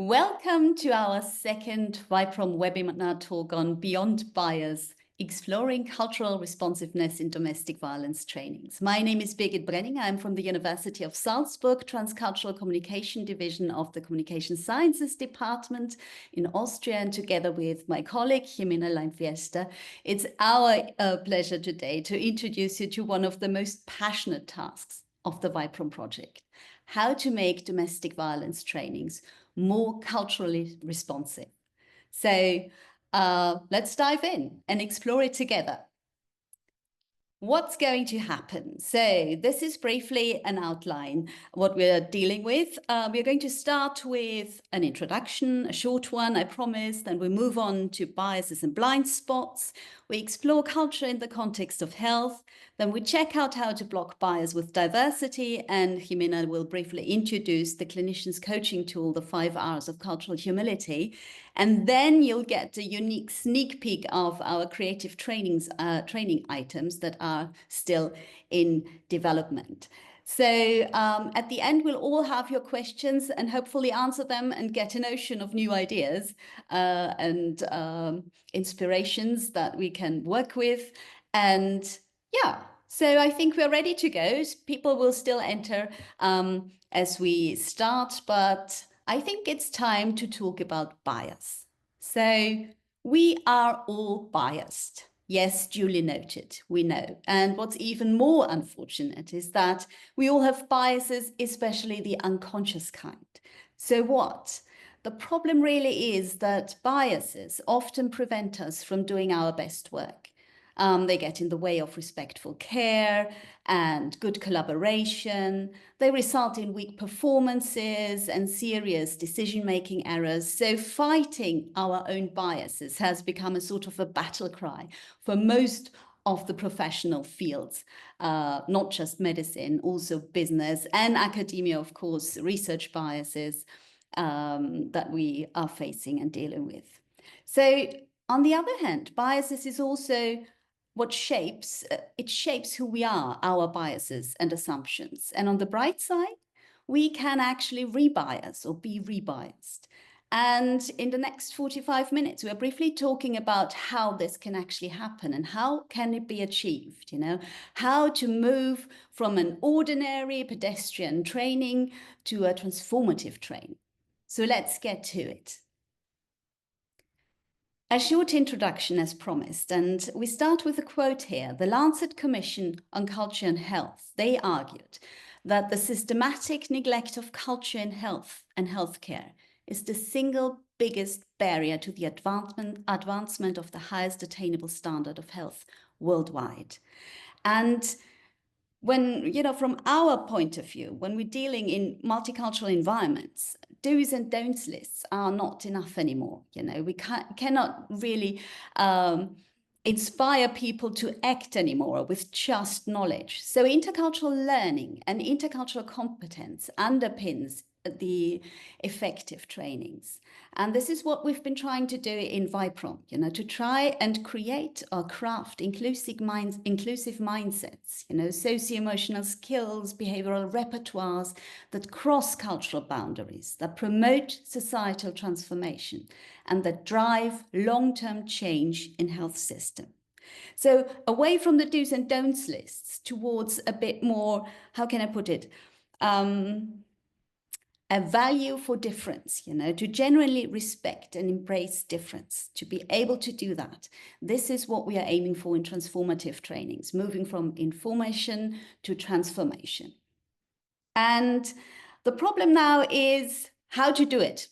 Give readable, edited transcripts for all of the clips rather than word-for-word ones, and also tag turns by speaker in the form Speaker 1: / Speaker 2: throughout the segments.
Speaker 1: Welcome to our second VIPROM webinar talk on Beyond Bias, Exploring Cultural Responsiveness in Domestic Violence Trainings. My name is Birgit Breninger. I'm from the University of Salzburg, Transcultural Communication Division of the Communication Sciences Department in Austria, and together with my colleague, Ximena Lainfiesta, it's our pleasure today to introduce you to one of the most passionate tasks of the VIPROM project, how to make domestic violence trainings more culturally responsive. So let's dive in and explore it together. What's going to happen? So this is briefly an outline what we're dealing with. We're going to start with an introduction, a short one, I promise, then we move on to biases and blind spots. We explore culture in the context of health. Then we check out how to block bias with diversity, and Ximena will briefly introduce the clinician's coaching tool, the 5 hours of cultural humility. And then you'll get a unique sneak peek of our creative training items that are still in development. So at the end, we'll all have your questions and hopefully answer them and get a notion of new ideas and inspirations that we can work with. And yeah, so I think we're ready to go. People will still enter as we start, but I think it's time to talk about bias. So we are all biased. Yes, duly noted, we know. And what's even more unfortunate is that we all have biases, especially the unconscious kind. So what? The problem really is that biases often prevent us from doing our best work. They get in the way of respectful care and good collaboration. They result in weak performances and serious decision-making errors. So fighting our own biases has become a sort of a battle cry for most of the professional fields, not just medicine, also business and academia, of course, research biases that we are facing and dealing with. So on the other hand, biases is also what shapes who we are, our biases and assumptions. And on the bright side, we can actually rebias or be rebiased. And in the next 45 minutes, we're briefly talking about how this can actually happen and how can it be achieved, how to move from an ordinary pedestrian training to a transformative training. So let's get to it. A short introduction as promised, and we start with a quote here. The Lancet Commission on Culture and Health, they argued that the systematic neglect of culture in health and healthcare is the single biggest barrier to the advancement of the highest attainable standard of health worldwide. And when, from our point of view, when we're dealing in multicultural environments, do's and don'ts lists are not enough anymore. We cannot really inspire people to act anymore with just knowledge. So intercultural learning and intercultural competence underpins the effective trainings. And this is what we've been trying to do in VIPROM, to try and create or craft inclusive mindsets, socio-emotional skills, behavioral repertoires that cross cultural boundaries, that promote societal transformation and that drive long-term change in health system. So away from the do's and don'ts lists towards a bit more, how can I put it? A value for difference, to genuinely respect and embrace difference, to be able to do that. This is what we are aiming for in transformative trainings, moving from information to transformation. And the problem now is how to do it.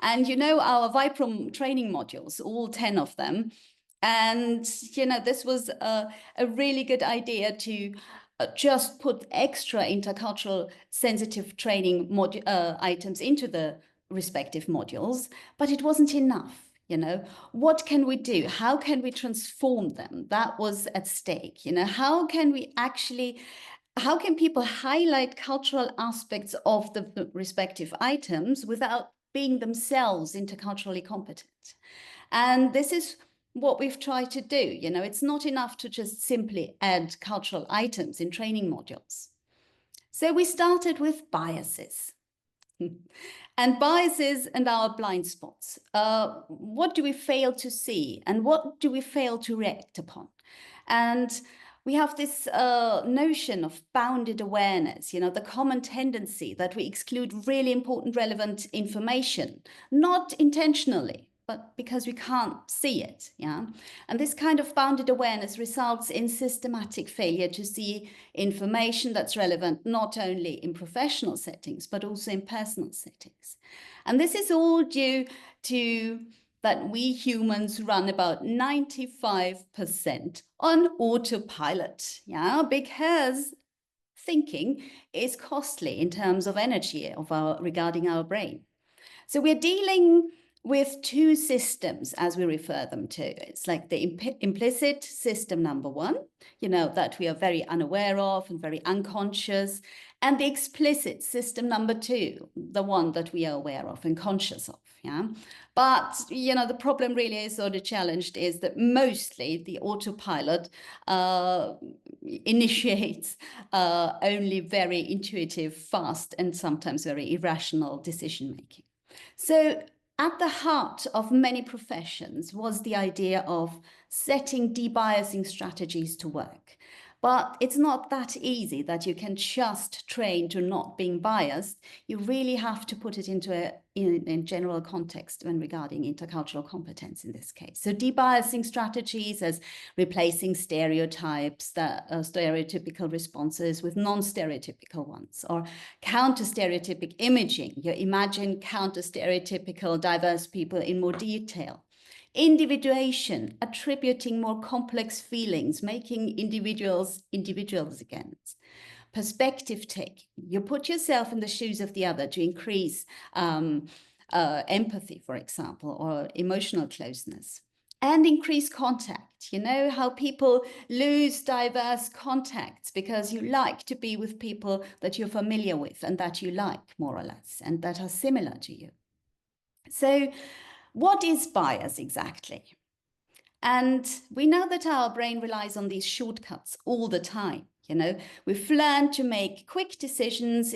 Speaker 1: And our VIPROM training modules, all 10 of them. And, this was a really good idea to just put extra intercultural sensitive training items into the respective modules, but it wasn't enough. What can we do? How can we transform them? That was at stake. How can people highlight cultural aspects of the respective items without being themselves interculturally competent? And this is what we've tried to do. It's not enough to just simply add cultural items in training modules. So we started with biases. And biases and our blind spots. What do we fail to see and what do we fail to react upon? And we have this notion of bounded awareness, the common tendency that we exclude really important, relevant information, not intentionally, but because we can't see it, yeah? And this kind of bounded awareness results in systematic failure to see information that's relevant, not only in professional settings, but also in personal settings. And this is all due to that we humans run about 95% on autopilot, yeah, because thinking is costly in terms of energy regarding our brain. So we're dealing with two systems, as we refer them to. It's like the implicit system number one, that we are very unaware of and very unconscious, and the explicit system number two, the one that we are aware of and conscious of, yeah? But, the problem really is, or the challenge is that mostly the autopilot initiates only very intuitive, fast, and sometimes very irrational decision-making. So at the heart of many professions was the idea of setting debiasing strategies to work. But it's not that easy that you can just train to not being biased. You really have to put it into a general context when regarding intercultural competence in this case. So debiasing strategies as replacing stereotypes, stereotypical responses with non-stereotypical ones, or counter-stereotypic imaging. You imagine counter-stereotypical diverse people in more detail. Individuation, attributing more complex feelings, making individuals again. Perspective taking, you put yourself in the shoes of the other to increase empathy, for example, or emotional closeness. And increase contact. You know how people lose diverse contacts because you like to be with people that you're familiar with and that you like, more or less, and that are similar to you. So what is bias exactly? And we know that our brain relies on these shortcuts all the time. We've learned to make quick decisions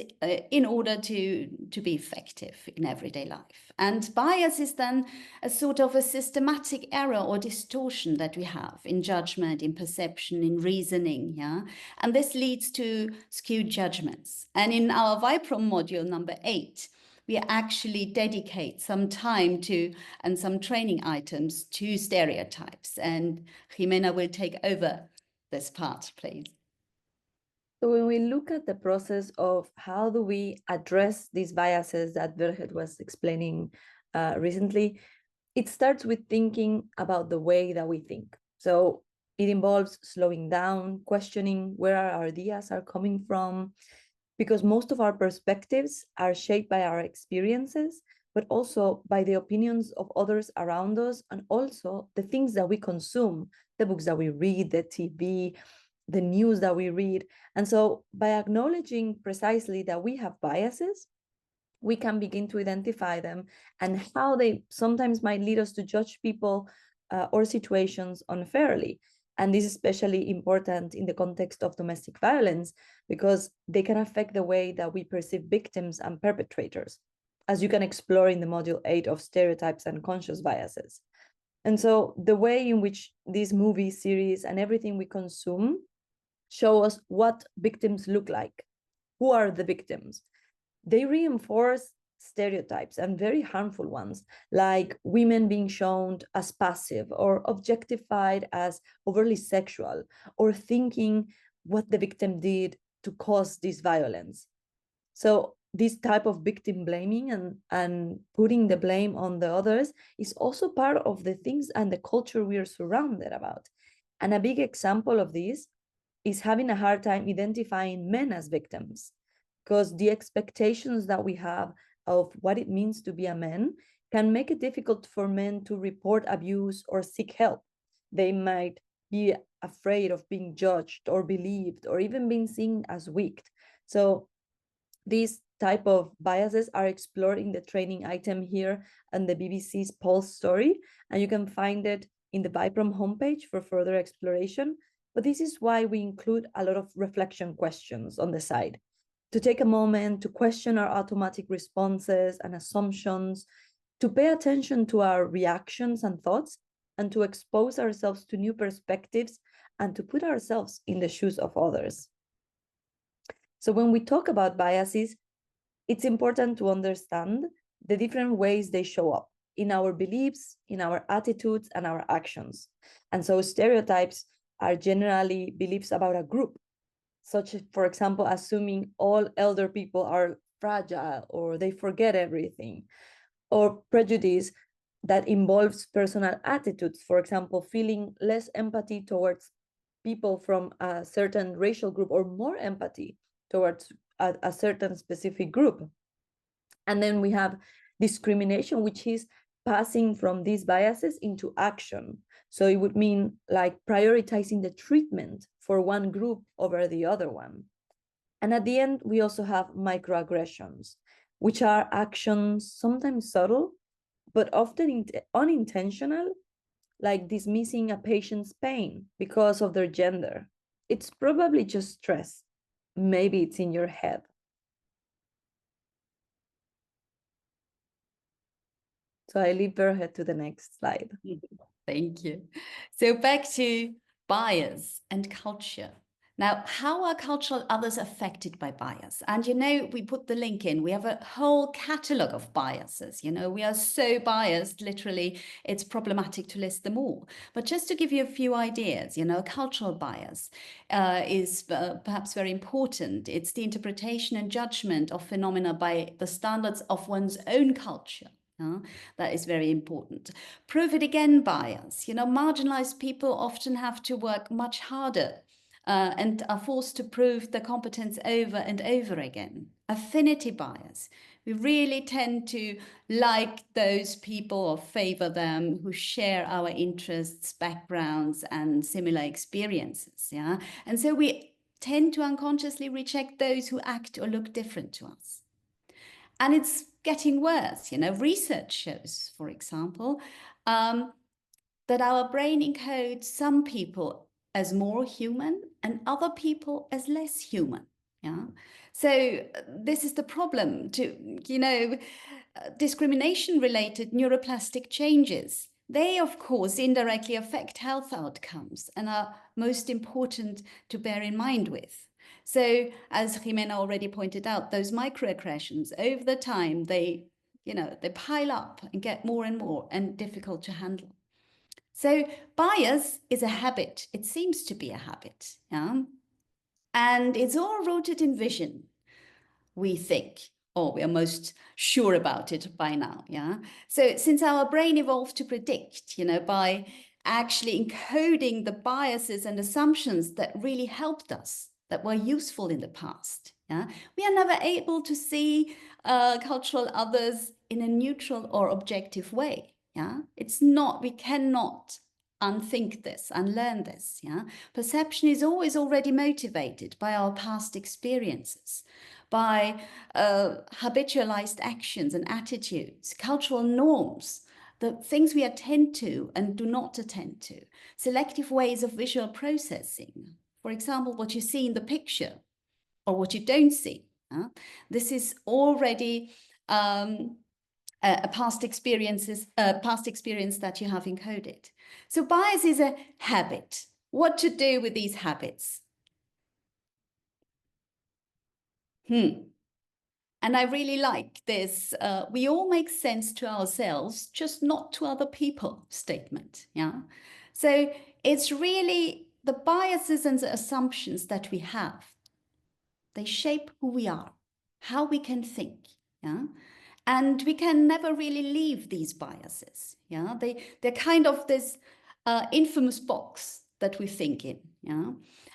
Speaker 1: in order to be effective in everyday life. And bias is then a sort of a systematic error or distortion that we have in judgment, in perception, in reasoning. Yeah, and this leads to skewed judgments. And in our VIPROM module number 8, we actually dedicate some time to and some training items to stereotypes. And Ximena will take over this part, please.
Speaker 2: So when we look at the process of how do we address these biases that Birgit was explaining recently, it starts with thinking about the way that we think. So it involves slowing down, questioning where our ideas are coming from, because most of our perspectives are shaped by our experiences, but also by the opinions of others around us, and also the things that we consume, the books that we read, the TV, the news that we read. And so by acknowledging precisely that we have biases, we can begin to identify them and how they sometimes might lead us to judge people or situations unfairly. And this is especially important in the context of domestic violence because they can affect the way that we perceive victims and perpetrators, as you can explore in the module 8 of stereotypes and conscious biases. And so the way in which these movie series and everything we consume show us what victims look like, who are the victims, they reinforce stereotypes and very harmful ones, like women being shown as passive or objectified as overly sexual, or thinking what the victim did to cause this violence. So this type of victim blaming and putting the blame on the others is also part of the things and the culture we are surrounded about. And a big example of this is having a hard time identifying men as victims, because the expectations that we have of what it means to be a man can make it difficult for men to report abuse or seek help. They might be afraid of being judged or believed or even being seen as weak. So these type of biases are explored in the training item here and the BBC's Pulse story, and you can find it in the VIPROM homepage for further exploration. But this is why we include a lot of reflection questions on the side. to take a moment to question our automatic responses and assumptions, to pay attention to our reactions and thoughts, and to expose ourselves to new perspectives and to put ourselves in the shoes of others. So when we talk about biases, it's important to understand the different ways they show up in our beliefs, in our attitudes, and our actions. And so stereotypes are generally beliefs about a group, such as, for example, assuming all elder people are fragile or they forget everything, or prejudice that involves personal attitudes, for example, feeling less empathy towards people from a certain racial group or more empathy towards a certain specific group. And then we have discrimination, which is passing from these biases into action. So it would mean like prioritizing the treatment for one group over the other one. And at the end, we also have microaggressions, which are actions sometimes subtle, but often unintentional, like dismissing a patient's pain because of their gender. It's probably just stress. Maybe it's in your head. So I leave Birgit to the next slide.
Speaker 1: Thank you. So back to bias and culture. Now, how are cultural others affected by bias? And, you know, we put the link in. We have a whole catalogue of biases. You know, we are so biased, literally, it's problematic to list them all. But just to give you a few ideas, you know, cultural bias is perhaps very important. It's the interpretation and judgment of phenomena by the standards of one's own culture. That is very important. Prove it again bias. You know, marginalized people often have to work much harder and are forced to prove their competence over and over again. Affinity bias. We really tend to like those people or favor them who share our interests, backgrounds, and similar experiences. Yeah, and so we tend to unconsciously reject those who act or look different to us. And it's getting worse. You know, research shows, for example, that our brain encodes some people as more human and other people as less human. Yeah. So this is the problem to, you know, discrimination-related neuroplastic changes. They, of course, indirectly affect health outcomes and are most important to bear in mind with. So, as Ximena already pointed out, those microaggressions over the time, they pile up and get more and more and difficult to handle. So bias is a habit. It seems to be a habit, yeah? And it's all rooted in vision, we think, or we are most sure about it by now, yeah? So since our brain evolved to predict, you know, by actually encoding the biases and assumptions that really helped us, that were useful in the past, yeah? We are never able to see cultural others in a neutral or objective way. Yeah, it's not, we cannot unthink this, unlearn this. Yeah, perception is always already motivated by our past experiences, by habitualized actions and attitudes, cultural norms, the things we attend to and do not attend to, selective ways of visual processing. For example, what you see in the picture or what you don't see. This is already a past experience that you have encoded. So bias is a habit. What to do with these habits? And I really like this, we all make sense to ourselves, just not to other people statement, yeah? So it's really the biases and the assumptions that we have. They shape who we are, how we can think, yeah? And we can never really leave these biases, yeah? They're kind of this infamous box that we think in, yeah?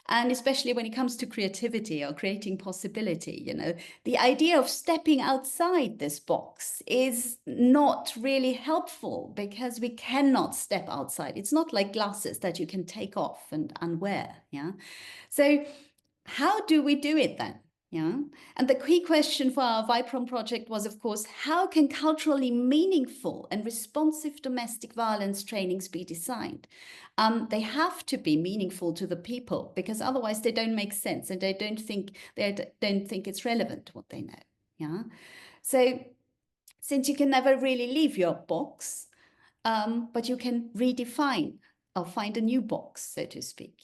Speaker 1: And especially when it comes to creativity or creating possibility, you know, the idea of stepping outside this box is not really helpful because we cannot step outside. It's not like glasses that you can take off and wear, yeah? So how do we do it then? Yeah. And the key question for our VIPROM project was, of course, how can culturally meaningful and responsive domestic violence trainings be designed? They have to be meaningful to the people, because otherwise they don't make sense and they don't think it's relevant what they know. Yeah. So since you can never really leave your box, but you can redefine or find a new box, so to speak.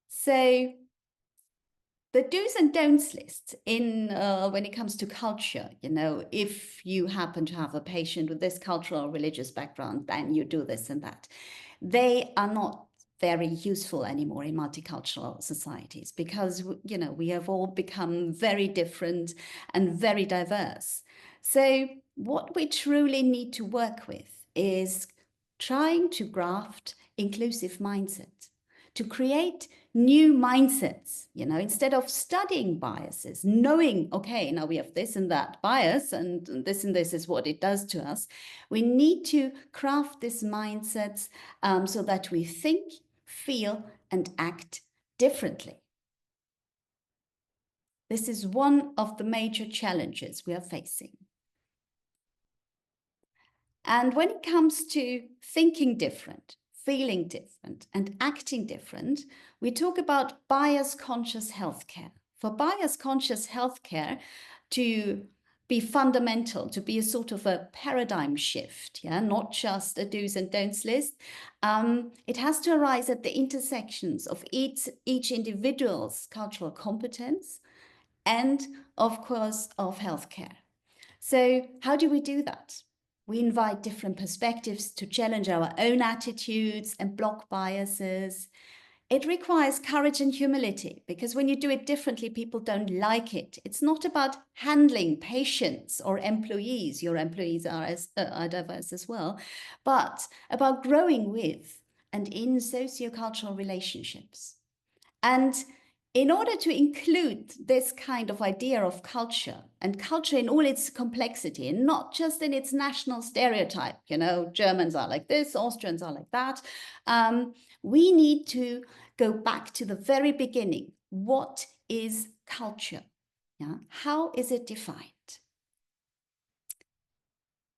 Speaker 1: So the do's and don'ts list in when it comes to culture, you know, if you happen to have a patient with this cultural or religious background, then you do this and that. They are not very useful anymore in multicultural societies, because, you know, we have all become very different and very diverse. So what we truly need to work with is trying to graft inclusive mindset, to create new mindsets, you know, instead of studying biases, knowing, okay, now we have this and that bias and this is what it does to us. We need to craft these mindsets so that we think, feel, and act differently. This is one of the major challenges we are facing. And when it comes to thinking different, feeling different, and acting different, we talk about bias-conscious healthcare. For bias-conscious healthcare to be fundamental, to be a sort of a paradigm shift, yeah, not just a do's and don'ts list, it has to arise at the intersections of each individual's cultural competence and, of course, of healthcare. So how do we do that? We invite different perspectives to challenge our own attitudes and block biases. It requires courage and humility, because when you do it differently, people don't like it. It's not about handling patients or employees. Your employees are diverse as well, but about growing with and in sociocultural relationships. And in order to include this kind of idea of culture, and culture in all its complexity, and not just in its national stereotype, you know, Germans are like this, Austrians are like that, we need to go back to the very beginning. What is culture? Yeah? How is it defined?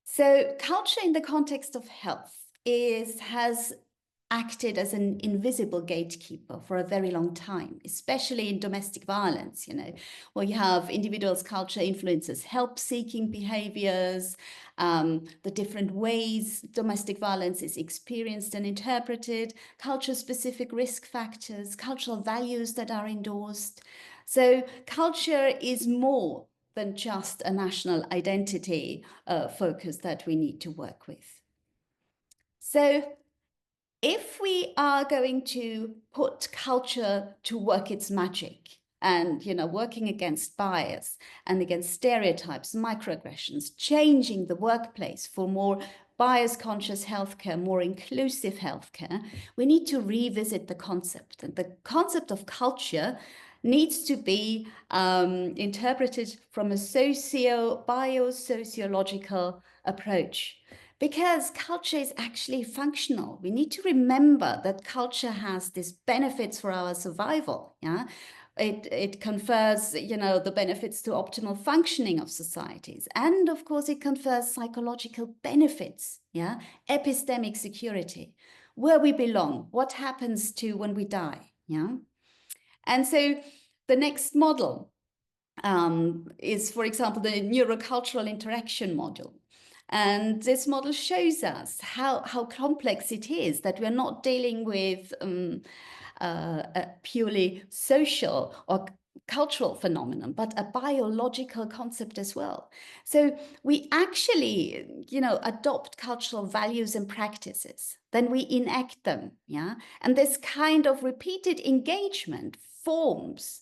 Speaker 1: So culture in the context of health has acted as an invisible gatekeeper for a very long time, especially in domestic violence, you know, where you have individuals' culture influences help-seeking behaviors, the different ways domestic violence is experienced and interpreted, culture-specific risk factors, cultural values that are endorsed. So culture is more than just a national identity focus that we need to work with. So if we are going to put culture to work its magic and, you know, working against bias and against stereotypes, microaggressions, changing the workplace for more bias-conscious healthcare, more inclusive healthcare, we need to revisit the concept. And the concept of culture needs to be interpreted from a biosociological approach. Because culture is actually functional. We need to remember that culture has these benefits for our survival. Yeah, it confers, you know, the benefits to optimal functioning of societies, and of course, it confers psychological benefits. Yeah, epistemic security, where we belong, what happens to when we die. Yeah, and so the next model is, for example, the neurocultural interaction model. And this model shows us how complex it is, that we're not dealing with a purely social or cultural phenomenon, but a biological concept as well. So we actually, you know, adopt cultural values and practices, then we enact them, yeah? And this kind of repeated engagement forms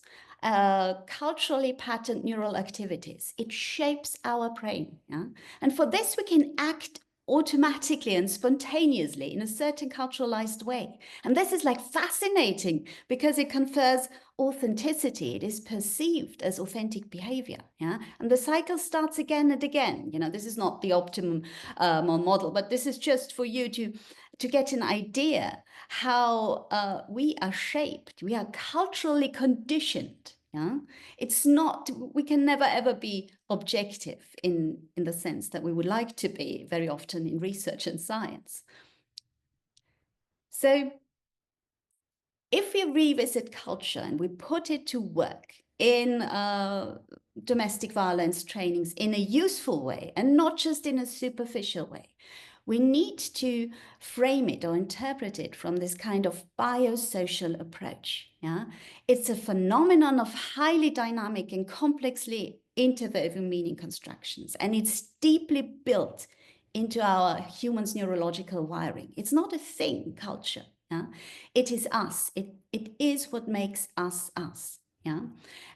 Speaker 1: culturally patterned neural activities. It shapes our brain. Yeah? And for this, we can act automatically and spontaneously in a certain culturalized way. And this is like fascinating because it confers authenticity. It is perceived as authentic behavior. Yeah? And the cycle starts again and again. You know, this is not the optimum model, but this is just for you to get an idea how we are shaped. We are culturally conditioned, Yeah, it's not, we can never ever be objective in the sense that we would like to be very often in research and science. So if we revisit culture and we put it to work in domestic violence trainings in a useful way and not just in a superficial way, we need to frame it or interpret it from this kind of biosocial approach. Yeah, it's a phenomenon of highly dynamic and complexly interwoven meaning constructions, and it's deeply built into our humans' neurological wiring. It's not a thing, culture. Yeah? It is us. It is what makes us us. Yeah,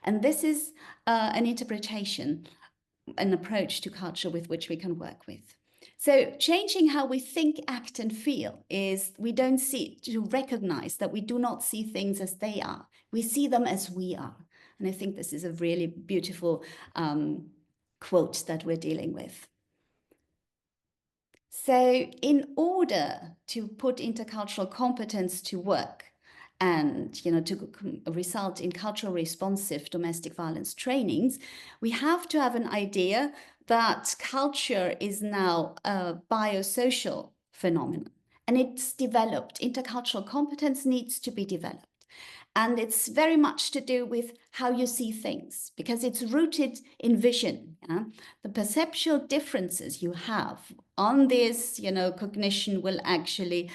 Speaker 1: and this is an interpretation, an approach to culture with which we can work with. So changing how we think, act, and feel is we don't see, to recognize that we do not see things as they are. We see them as we are. And I think this is a really beautiful quote that we're dealing with. So in order to put intercultural competence to work and, to result in culturally responsive domestic violence trainings, we have to have an idea that culture is now a biosocial phenomenon, and it's developed. Intercultural competence needs to be developed. And it's very much to do with how you see things, because it's rooted in vision. Yeah? The perceptual differences you have on this, cognition will actually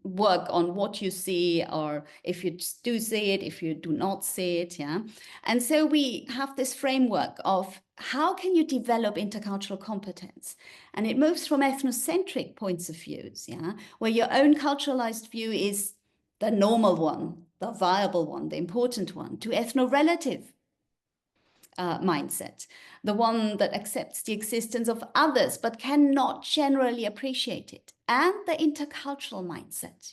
Speaker 1: work on what you see, or if you do see it, if you do not see it. Yeah. And so we have this framework of how can you develop intercultural competence? And it moves from ethnocentric points of views, yeah, where your own culturalized view is the normal one, the viable one, the important one, to ethno-relative mindset, the one that accepts the existence of others but cannot generally appreciate it, and the intercultural mindset,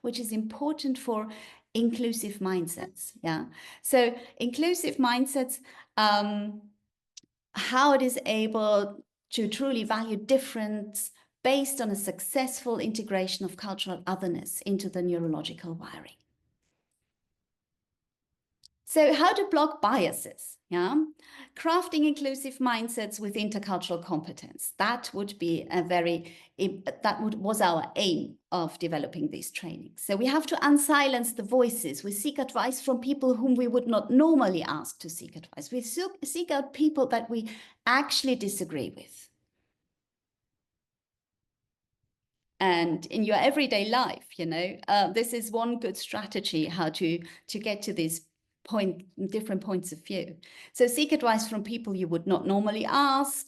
Speaker 1: which is important for inclusive mindsets. Yeah, so inclusive mindsets, how it is able to truly value difference based on a successful integration of cultural otherness into the neurological wiring. So how to block biases, yeah? Crafting inclusive mindsets with intercultural competence. That would be was our aim of developing these trainings. So we have to unsilence the voices. We seek advice from people whom we would not normally ask to seek advice. We seek out people that we actually disagree with. And in your everyday life, this is one good strategy how to get to these different points of view. So seek advice from people you would not normally ask.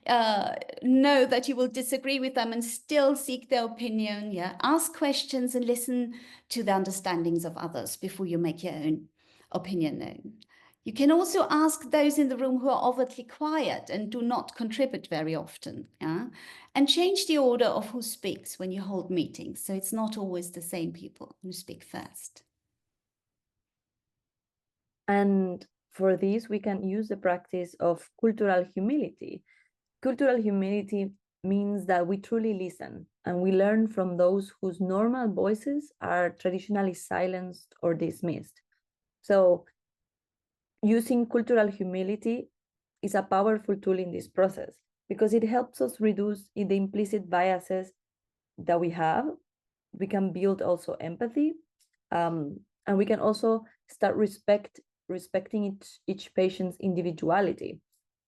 Speaker 1: Know that you will disagree with them and still seek their opinion. Yeah, ask questions and listen to the understandings of others before you make your own opinion known. You can also ask those in the room who are overtly quiet and do not contribute very often. Yeah? And change the order of who speaks when you hold meetings. So it's not always the same people who speak first.
Speaker 2: And for this, we can use the practice of cultural humility. Cultural humility means that we truly listen and we learn from those whose normal voices are traditionally silenced or dismissed. So using cultural humility is a powerful tool in this process because it helps us reduce the implicit biases that we have. We can build also empathy, and we can also start respecting each patient's individuality.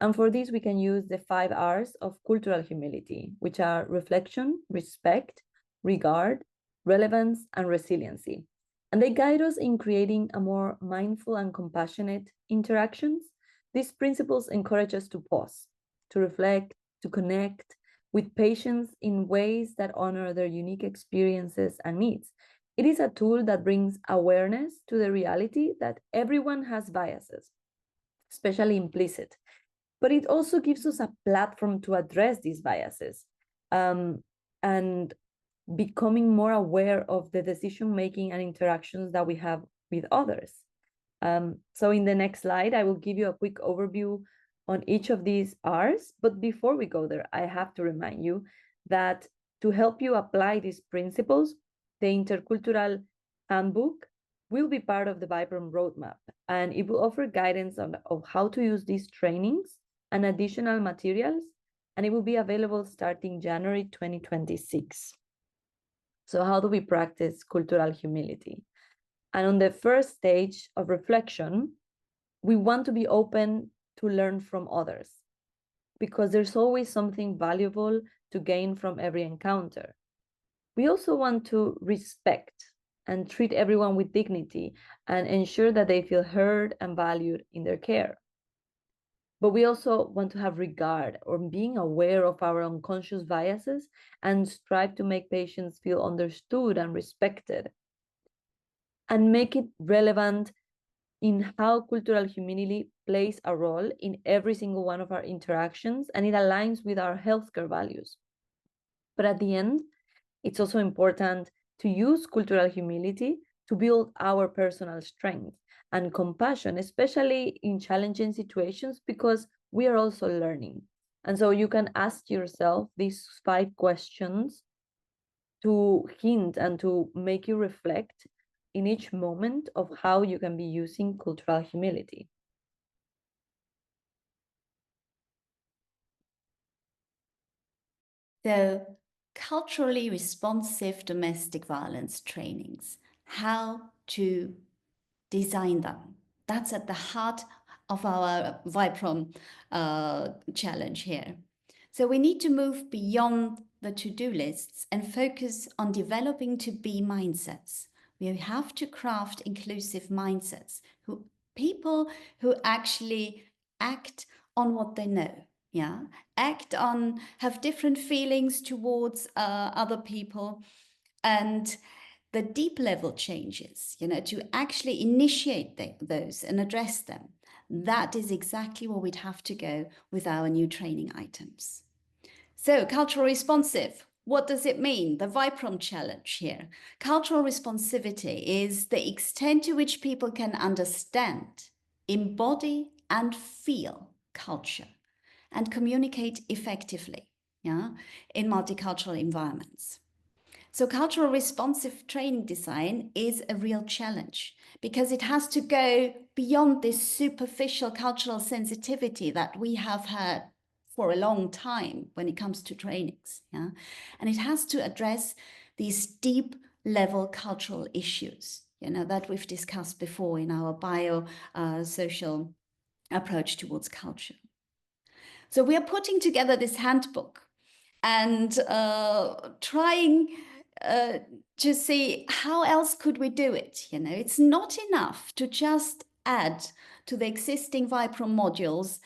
Speaker 2: And for this, we can use the 5 R's of cultural humility, which are reflection, respect, regard, relevance, and resiliency. And they guide us in creating a more mindful and compassionate interactions. These principles encourage us to pause, to reflect, to connect with patients in ways that honor their unique experiences and needs. It is a tool that brings awareness to the reality that everyone has biases, especially implicit. But it also gives us a platform to address these biases and becoming more aware of the decision-making and interactions that we have with others. So in the next slide, I will give you a quick overview on each of these R's. But before we go there, I have to remind you that to help you apply these principles, the Intercultural Handbook will be part of the VIPROM roadmap, and it will offer guidance of how to use these trainings and additional materials, and it will be available starting January 2026. So how do we practice cultural humility? And on the first stage of reflection, we want to be open to learn from others, because there's always something valuable to gain from every encounter. We also want to respect and treat everyone with dignity and ensure that they feel heard and valued in their care. But we also want to have regard or being aware of our unconscious biases and strive to make patients feel understood and respected, and make it relevant in how cultural humility plays a role in every single one of our interactions, and it aligns with our healthcare values. But at the end, it's also important to use cultural humility to build our personal strength and compassion, especially in challenging situations, because we are also learning. And so you can ask yourself these 5 questions to hint and to make you reflect in each moment of how you can be using cultural humility.
Speaker 1: So, culturally responsive domestic violence trainings, how to design them. That's at the heart of our VIPROM challenge here. So we need to move beyond the to-do lists and focus on developing to-be mindsets. We have to craft inclusive mindsets, people who actually act on what they know. Yeah, have different feelings towards other people, and the deep level changes, to actually initiate those and address them. That is exactly where we'd have to go with our new training items. So, cultural responsive. What does it mean? The VIPROM challenge here. Cultural responsivity is the extent to which people can understand, embody, and feel culture and communicate effectively, in multicultural environments. So cultural responsive training design is a real challenge because it has to go beyond this superficial cultural sensitivity that we have had for a long time when it comes to trainings. And it has to address these deep level cultural issues, that we've discussed before in our bio-social approach towards culture. So we are putting together this handbook and trying to see how else could we do it. It's not enough to just add to the existing VIPROM modules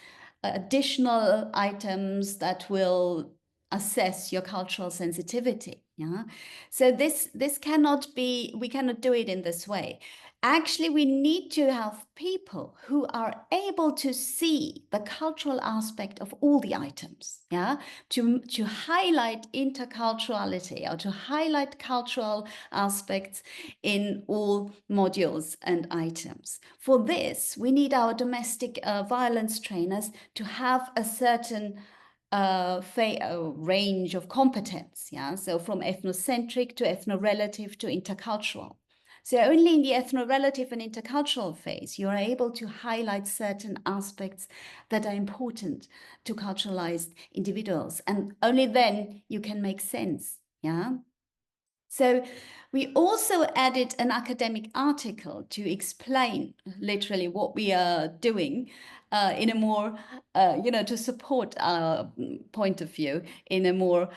Speaker 1: additional items that will assess your cultural sensitivity. So this cannot be, we cannot do it in this way. Actually, we need to have people who are able to see the cultural aspect of all the items, to highlight interculturality or to highlight cultural aspects in all modules and items. For this, we need our domestic violence trainers to have a certain range of competence, so from ethnocentric to ethno-relative to intercultural. So only in the ethno-relative and intercultural phase, you are able to highlight certain aspects that are important to culturalized individuals. And only then you can make sense, So we also added an academic article to explain literally what we are doing in a more, to support our point of view in a more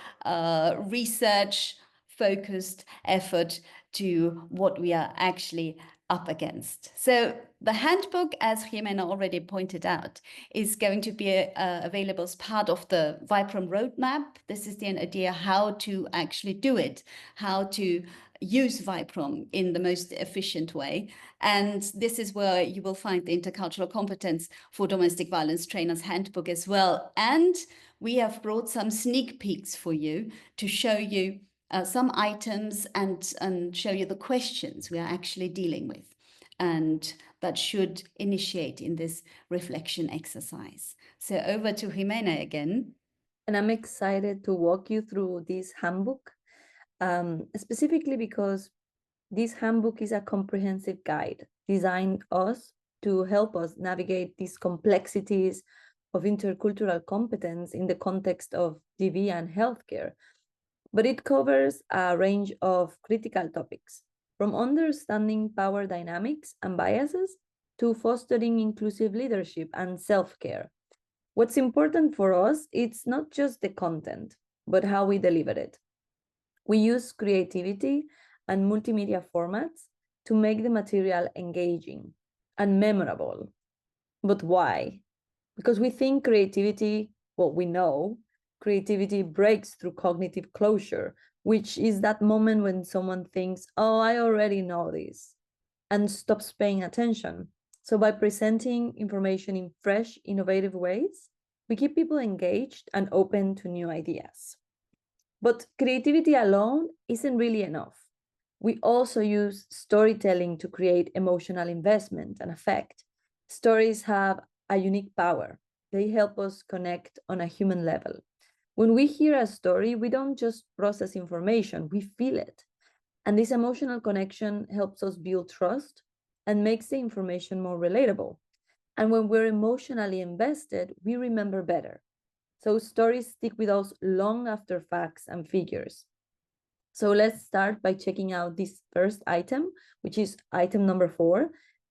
Speaker 1: research-focused effort to what we are actually up against. So the handbook, as Ximena already pointed out, is going to be available as part of the VIPROM roadmap. This is the idea how to actually do it, how to use VIPROM in the most efficient way. And this is where you will find the intercultural competence for domestic violence trainers handbook as well. And we have brought some sneak peeks for you to show you some items and show you the questions we are actually dealing with, and that should initiate in this reflection exercise. So over to Ximena again.
Speaker 2: And I'm excited to walk you through this handbook, specifically because This handbook is a comprehensive guide designed to help us navigate these complexities of intercultural competence in the context of DV and healthcare. But it covers a range of critical topics, from understanding power dynamics and biases to fostering inclusive leadership and self-care. What's important for us, it's not just the content, but how we deliver it. We use creativity and multimedia formats to make the material engaging and memorable. But why? Because we think creativity, well, we know creativity breaks through cognitive closure, which is that moment when someone thinks, oh, I already know this, and stops paying attention. So by presenting information in fresh, innovative ways, we keep people engaged and open to new ideas. But creativity alone isn't really enough. We also use storytelling to create emotional investment and affect. Stories have a unique power. They help us connect on a human level. When we hear a story, we don't just process information, we feel it. And this emotional connection helps us build trust and makes the information more relatable. And when we're emotionally invested, we remember better. So stories stick with us long after facts and figures. So let's start by checking out this first item, which is item number 4,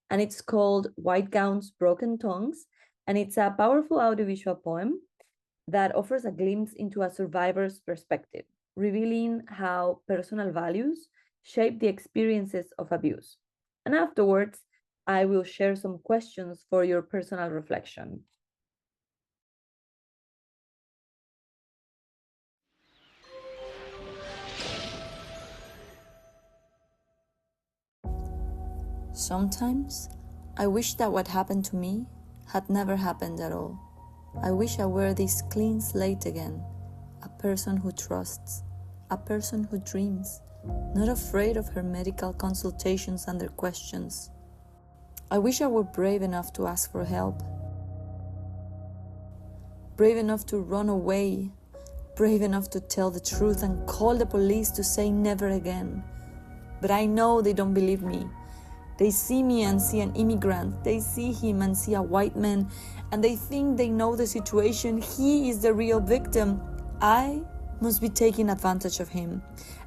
Speaker 2: and it's called White Gowns, Broken Tongues, and it's a powerful audiovisual poem that offers a glimpse into a survivor's perspective, revealing how personal values shape the experiences of abuse. And afterwards, I will share some questions for your personal reflection. Sometimes, I wish that what happened to me had never happened at all. I wish I were this clean slate again, a person who trusts, a person who dreams, not afraid of her medical consultations and their questions. I wish I were brave enough to ask for help, brave enough to run away, brave enough to tell the truth and call the police to say never again. But I know they don't believe me. They see me and see an immigrant. They see him and see a white man, and they think they know the situation. He is the real victim. I must be taking advantage of him.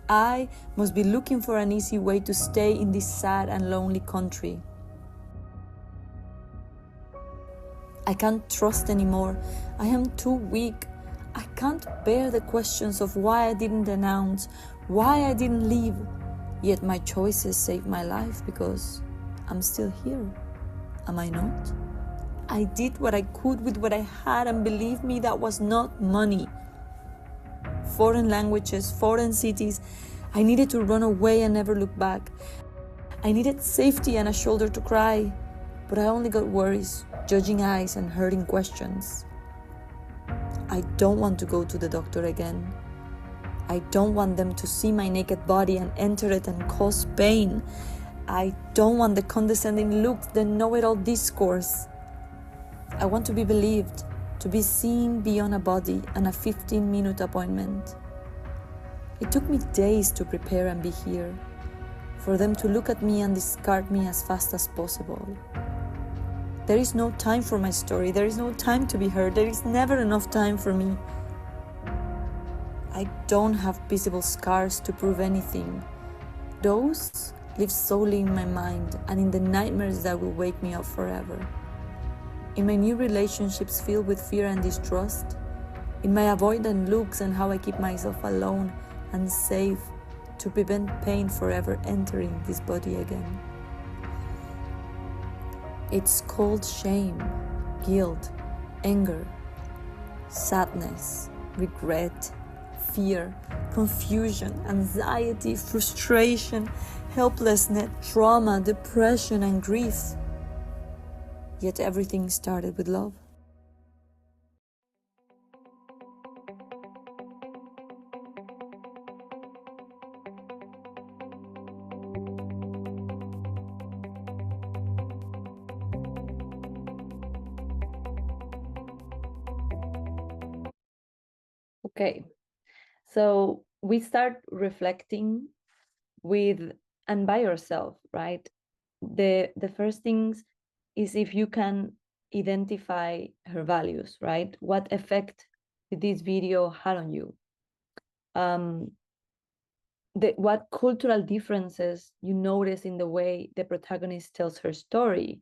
Speaker 2: I must be looking for an easy way to stay in this sad and lonely country. I can't trust anymore. I am too weak. I can't bear the questions of why I didn't announce, why I didn't leave. Yet my choices saved my life because I'm still here. Am I not? I did what I could with what I had, and believe me, that was not money. Foreign languages, foreign cities. I needed to run away and never look back. I needed safety and a shoulder to cry. But I only got worries, judging eyes, and hurting questions. I don't want to go to the doctor again. I don't want them to see my naked body and enter it and cause pain. I don't want the condescending looks, the know-it-all discourse. I want to be believed, to be seen beyond a body and a 15-minute appointment. It took me days to prepare and be here, for them to look at me and discard me as fast as possible. There is no time for my story. There is no time to be heard. There is never enough time for me. I don't have visible scars to prove anything. Those live solely in my mind and in the nightmares that will wake me up forever. In my new relationships filled with fear and distrust, in my avoidant looks and how I keep myself alone and safe to prevent pain forever entering this body again. It's called shame, guilt, anger, sadness, regret, fear, confusion, anxiety, frustration, helplessness, trauma, depression, and grief. Yet everything started with love. Okay, so we start reflecting with and by yourself, right? The first things is if you can identify her values, right? What effect did this video had on you? What cultural differences you notice in the way the protagonist tells her story?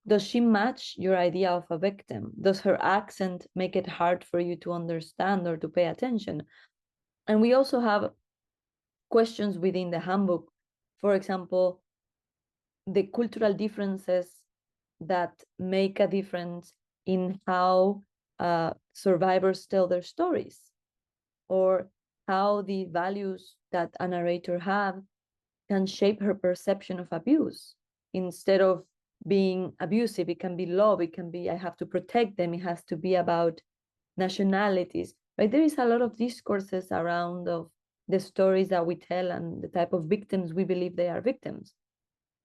Speaker 2: Does she match your idea of a victim? Does her accent make it hard for you to understand or to pay attention? And we also have questions within the handbook. For example, the cultural differences that make a difference in how survivors tell their stories, or how the values that a narrator have can shape her perception of abuse. Instead of being abusive, it can be love, it can be I have to protect them, it has to be about nationalities, right? There is a lot of discourses around of the stories that we tell and the type of victims we believe they are victims.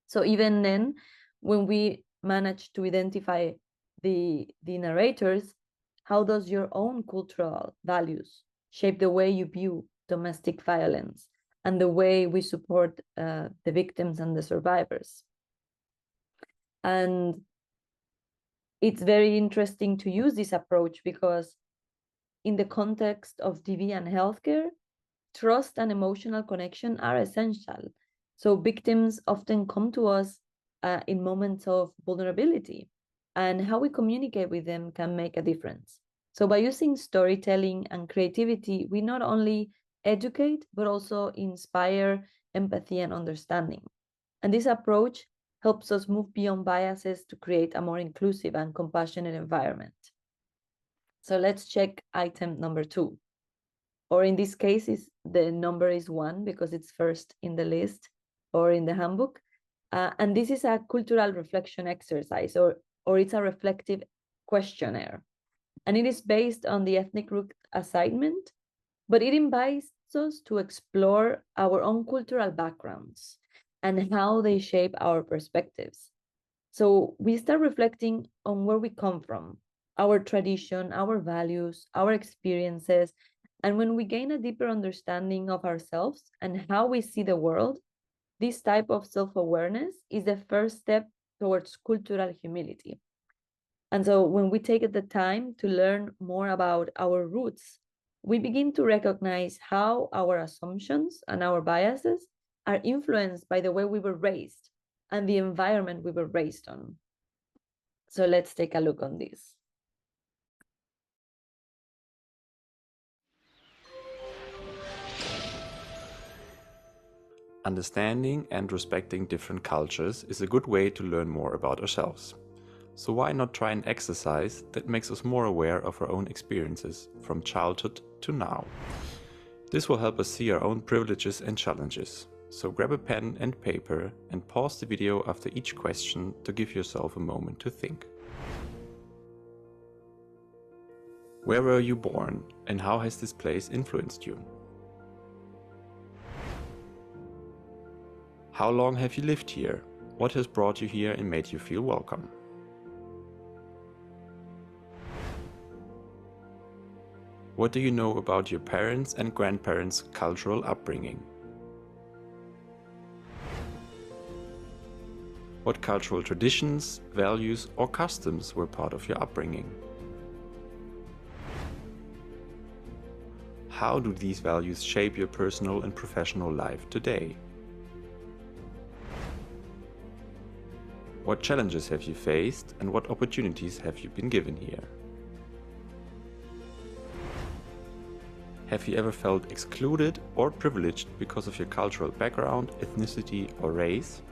Speaker 2: So even then, when we manage to identify the narrators, how does your own cultural values shape the way you view domestic violence and the way we support the victims and the survivors? And it's very interesting to use this approach because in the context of TV and healthcare, trust and emotional connection are essential. So victims often come to us in moments of vulnerability, and how we communicate with them can make a difference. So by using storytelling and creativity, we not only educate, but also inspire empathy and understanding. And this approach helps us move beyond biases to create a more inclusive and compassionate environment. So let's check item number 2. Or in this case, the number is 1 because it's first in the list or in the handbook. And this is a cultural reflection exercise, or it's a reflective questionnaire. And it is based on the ethnic root assignment, but it invites us to explore our own cultural backgrounds and how they shape our perspectives. So we start reflecting on where we come from, our tradition, our values, our experiences. And when we gain a deeper understanding of ourselves and how we see the world, this type of self-awareness is the first step towards cultural humility. And so when we take the time to learn more about our roots, we begin to recognize how our assumptions and our biases are influenced by the way we were raised and the environment we were raised on. So let's take a look on this.
Speaker 3: Understanding and respecting different cultures is a good way to learn more about ourselves. So why not try an exercise that makes us more aware of our own experiences from childhood to now? This will help us see our own privileges and challenges. So grab a pen and paper and pause the video after each question to give yourself a moment to think. Where were you born and how has this place influenced you? How long have you lived here? What has brought you here and made you feel welcome? What do you know about your parents' and grandparents' cultural upbringing? What cultural traditions, values, or customs were part of your upbringing? How do these values shape your personal and professional life today? What challenges have you faced and what opportunities have you been given here? Have you ever felt excluded or privileged because of your cultural background, ethnicity, or race?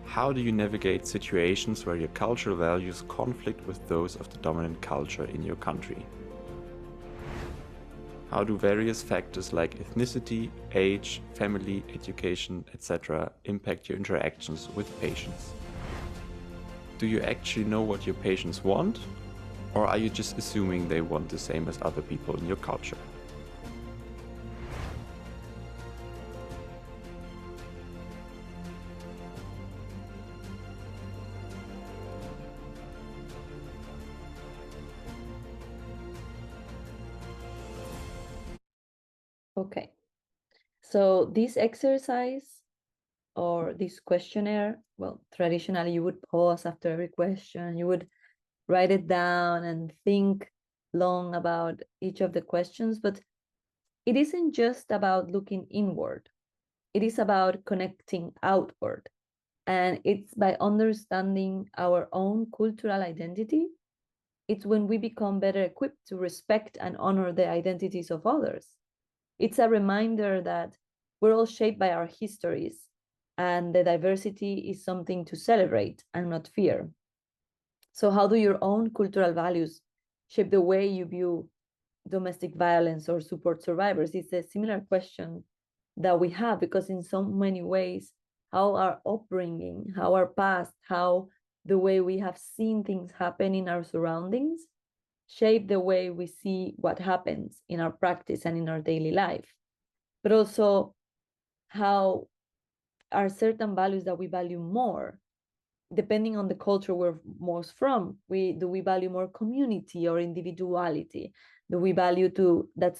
Speaker 3: How do you navigate situations where your cultural values conflict with those of the dominant culture in your country? How do various factors like ethnicity, age, family, education, etc. impact your interactions with patients? Do you actually know what your patients want? Or are you just assuming they want the same as other people in your culture?
Speaker 2: Okay. So this exercise or this questionnaire, well, traditionally you would pause after every question, you would write it down and think long about each of the questions, but it isn't just about looking inward. It is about connecting outward. And it's by understanding our own cultural identity. It's when we become better equipped to respect and honor the identities of others. It's a reminder that we're all shaped by our histories, and the diversity is something to celebrate and not fear. So how do your own cultural values shape the way you view domestic violence or support survivors? It's a similar question that we have, because in so many ways, how our upbringing, how our past, how the way we have seen things happen in our surroundings shape the way we see what happens in our practice and in our daily life. But also how are certain values that we value more depending on the culture we're most from. Do we value more community or individuality? Do we value that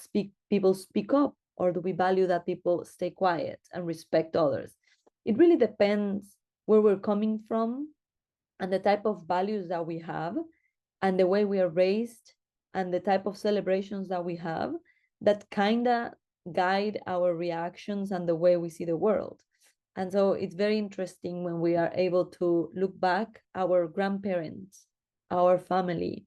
Speaker 2: people speak up, or do we value that people stay quiet and respect others? It really depends where we're coming from and the type of values that we have and the way we are raised and the type of celebrations that we have that kind of guide our reactions and the way we see the world. And so it's very interesting when we are able to look back our grandparents, our family,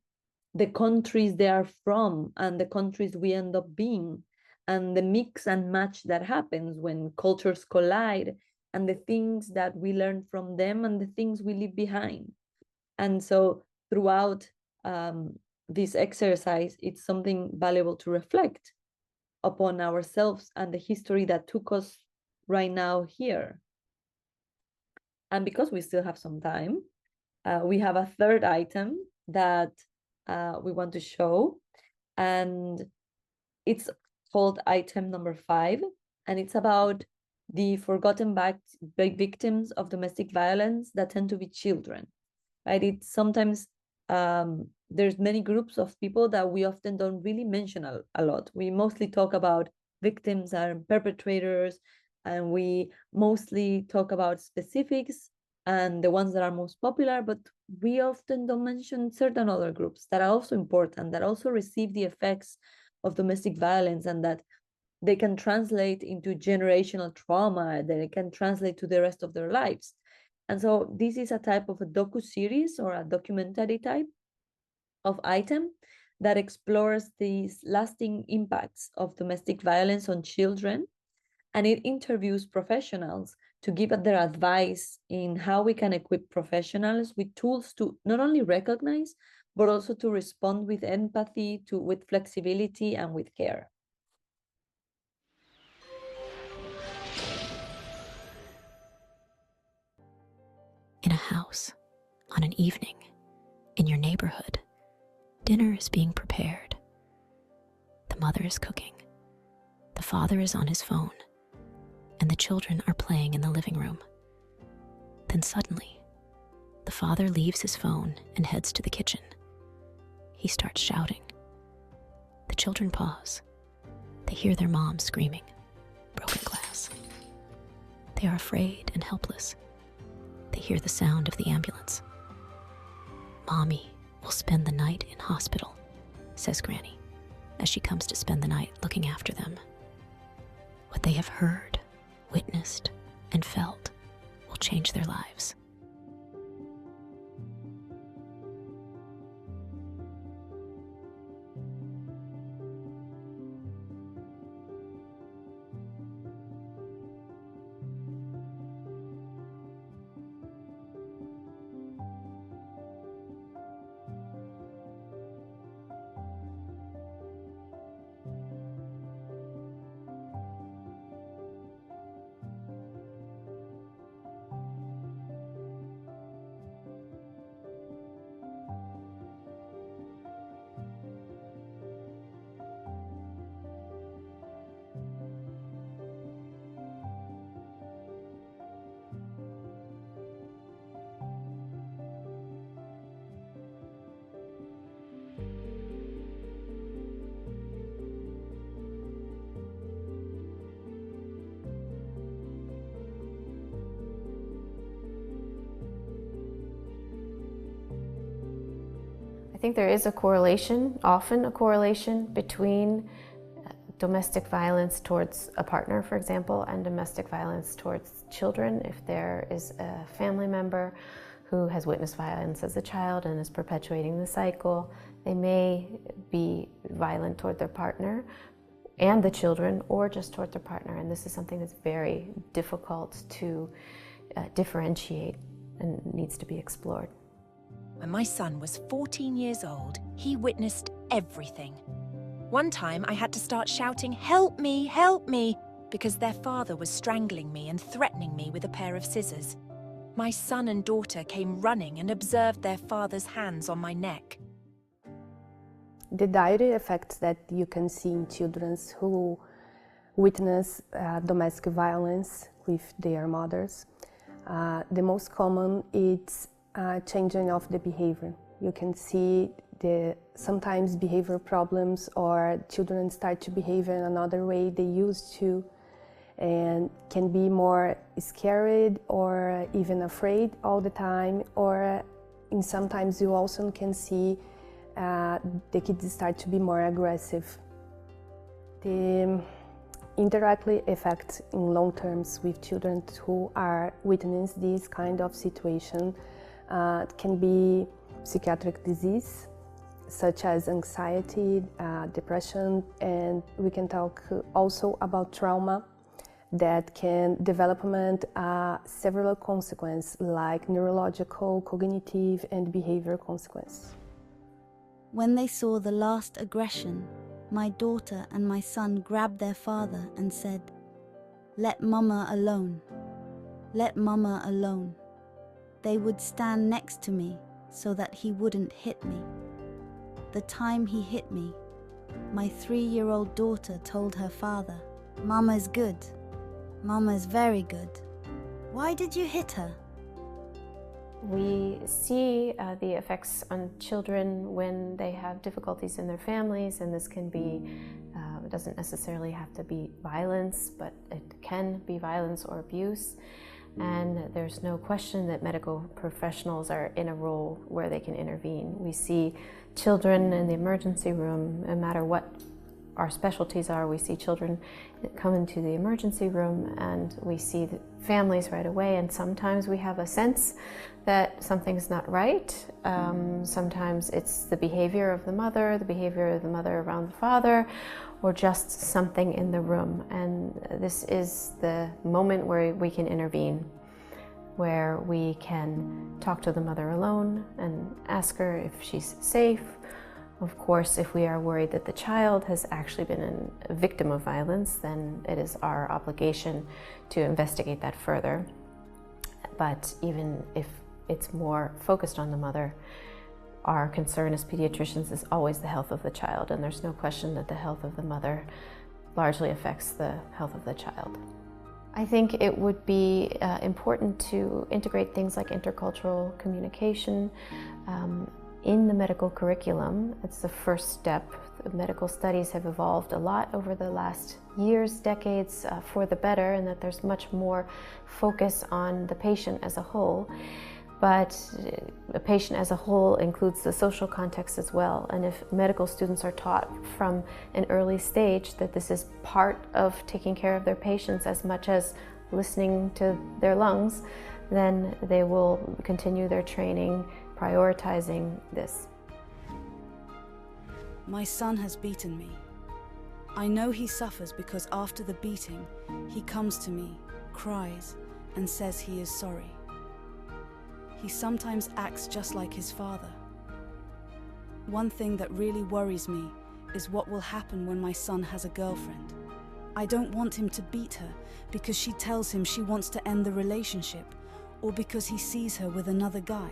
Speaker 2: the countries they are from, and the countries we end up being, and the mix and match that happens when cultures collide, and the things that we learn from them and the things we leave behind. And so throughout this exercise, it's something valuable to reflect upon ourselves and the history that took us right now here. And because we still have some time, we have a third item that we want to show, and it's called item number 5, and it's about the forgotten victims of domestic violence that tend to be children, right? It's sometimes there's many groups of people that we often don't really mention a lot. We mostly talk about victims and perpetrators, and we mostly talk about specifics and the ones that are most popular, but we often don't mention certain other groups that are also important, that also receive the effects of domestic violence, and that they can translate into generational trauma, that it can translate to the rest of their lives. And so this is a type of a docu-series or a documentary type of item that explores these lasting impacts of domestic violence on children, and it interviews professionals to give their advice in how we can equip professionals with tools to not only recognize, but also to respond with empathy, with flexibility, and with care.
Speaker 4: In a house, on an evening, in your neighborhood, dinner is being prepared. The mother is cooking. The father is on his phone, and the children are playing in the living room. Then suddenly, the father leaves his phone and heads to the kitchen. He starts shouting. The children pause. They hear their mom screaming, broken glass. They are afraid and helpless. They hear the sound of the ambulance. "Mommy will spend the night in hospital," says Granny, as she comes to spend the night looking after them. What they have heard, witnessed, and felt will change their lives.
Speaker 5: I think there is a correlation, often a correlation between domestic violence towards a partner, for example, and domestic violence towards children. If there is a family member who has witnessed violence as a child and is perpetuating the cycle, they may be violent toward their partner and the children, or just toward their partner. And this is something that's very difficult to differentiate and needs to be explored.
Speaker 6: When my son was 14 years old, he witnessed everything. One time I had to start shouting, "Help me," because their father was strangling me and threatening me with a pair of scissors. My son and daughter came running and observed their father's hands on my neck.
Speaker 7: The direct effects that you can see in children who witness domestic violence with their mothers, the most common is changing of the behavior. You can see sometimes behavior problems, or children start to behave in another way they used to, and can be more scared or even afraid all the time, or sometimes you also can see the kids start to be more aggressive. The indirectly effects in long terms with children who are witnessing this kind of situation can be psychiatric disease, such as anxiety, depression, and we can talk also about trauma that can develop several consequences like neurological, cognitive, and behavioral consequences.
Speaker 8: When they saw the last aggression, my daughter and my son grabbed their father and said, "Let Mama alone. Let Mama alone." They would stand next to me so that he wouldn't hit me. The time he hit me, my 3-year-old daughter told her father, "Mama's good. Mama's very good. Why did you hit her?"
Speaker 5: We see the effects on children when they have difficulties in their families, and this can be, it doesn't necessarily have to be violence, but it can be violence or abuse. And there's no question that medical professionals are in a role where they can intervene. We see children in the emergency room, no matter what our specialties are, we see children come into the emergency room and we see the families right away, and sometimes we have a sense that something's not right. Sometimes it's the behavior of the mother around the father, or just something in the room. And this is the moment where we can intervene, where we can talk to the mother alone and ask her if she's safe. Of course, if we are worried that the child has actually been a victim of violence, then it is our obligation to investigate that further. But even if it's more focused on the mother, our concern as pediatricians is always the health of the child, and there's no question that the health of the mother largely affects the health of the child. I think it would be important to integrate things like intercultural communication in the medical curriculum. It's the first step. The medical studies have evolved a lot over the last years, decades, for the better, and that there's much more focus on the patient as a whole. But a patient as a whole includes the social context as well. And if medical students are taught from an early stage that this is part of taking care of their patients as much as listening to their lungs, then they will continue their training prioritizing this.
Speaker 8: My son has beaten me. I know he suffers because after the beating, he comes to me, cries, and says he is sorry. He sometimes acts just like his father. One thing that really worries me is what will happen when my son has a girlfriend. I don't want him to beat her because she tells him she wants to end the relationship, or because he sees her with another guy.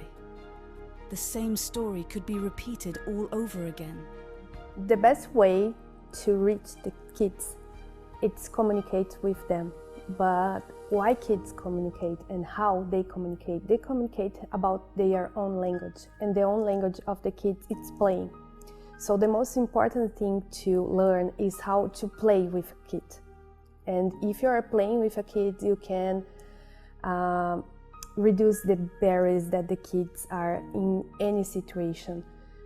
Speaker 8: The same story could be repeated all over again.
Speaker 7: The best way to reach the kids is communicate with them. But why kids communicate and how they communicate? They communicate about their own language, and the own language of the kids is playing. So the most important thing to learn is how to play with a kid. And if you are playing with a kid, you can reduce the barriers that the kids are in any situation.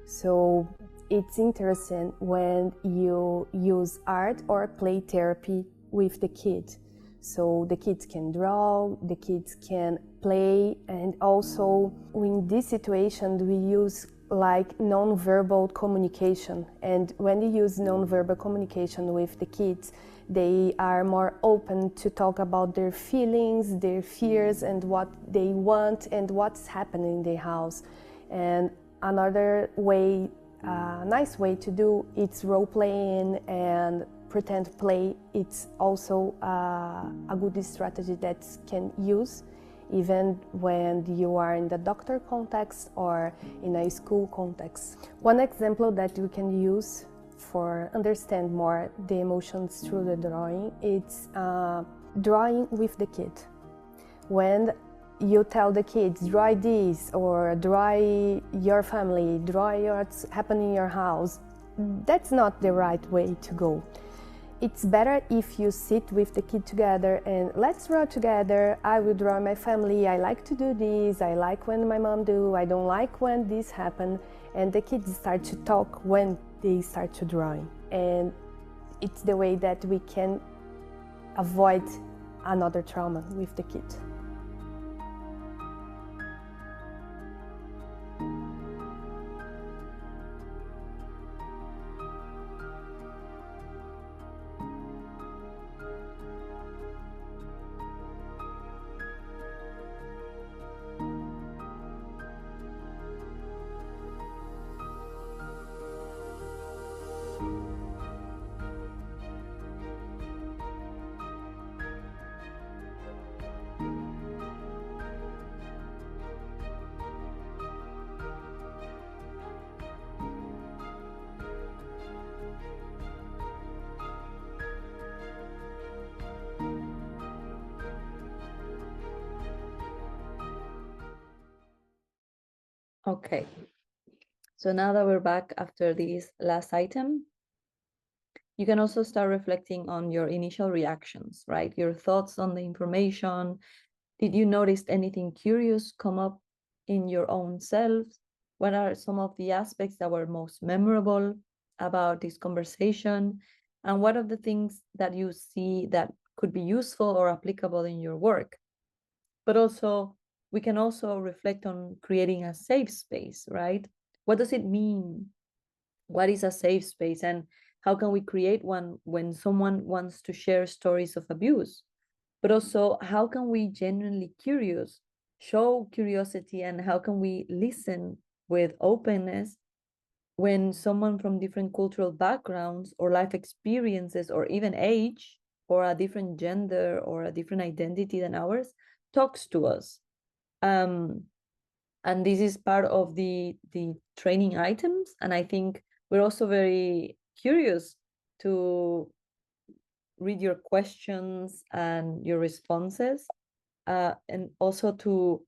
Speaker 7: So it's interesting when you use art or play therapy with the kid. So the kids can draw, the kids can play, and also in this situation we use like non-verbal communication. And when you use non-verbal communication with the kids, they are more open to talk about their feelings, their fears, and what they want and what's happening in their house. And another way, nice way to do it's role playing and pretend play. It's also a good strategy that can use even when you are in the doctor context or in a school context. One example that we can use for understand more the emotions through the drawing, it's drawing with the kid. When you tell the kids, draw this, or draw your family, draw what's happening in your house, that's not the right way to go. It's better if you sit with the kid together and let's draw together. I will draw my family, I like to do this, I like when my mom do, I don't like when this happen. And the kids start to talk when they start to drawing. And it's the way that we can avoid another trauma with the kid.
Speaker 2: Okay, so now that we're back after this last item, you can also start reflecting on your initial reactions, right? Your thoughts on the information. Did you notice anything curious come up in your own self? What are some of the aspects that were most memorable about this conversation? And what are the things that you see that could be useful or applicable in your work? But also, we can also reflect on creating a safe space, right? What does it mean? What is a safe space? And how can we create one when someone wants to share stories of abuse? But also, how can we genuinely show curiosity, and how can we listen with openness when someone from different cultural backgrounds or life experiences or even age or a different gender or a different identity than ours talks to us? And this is part of the training items. And I think we're also very curious to read your questions and your responses, and also to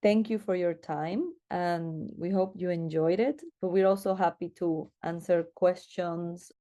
Speaker 2: thank you for your time. And we hope you enjoyed it, but we're also happy to answer questions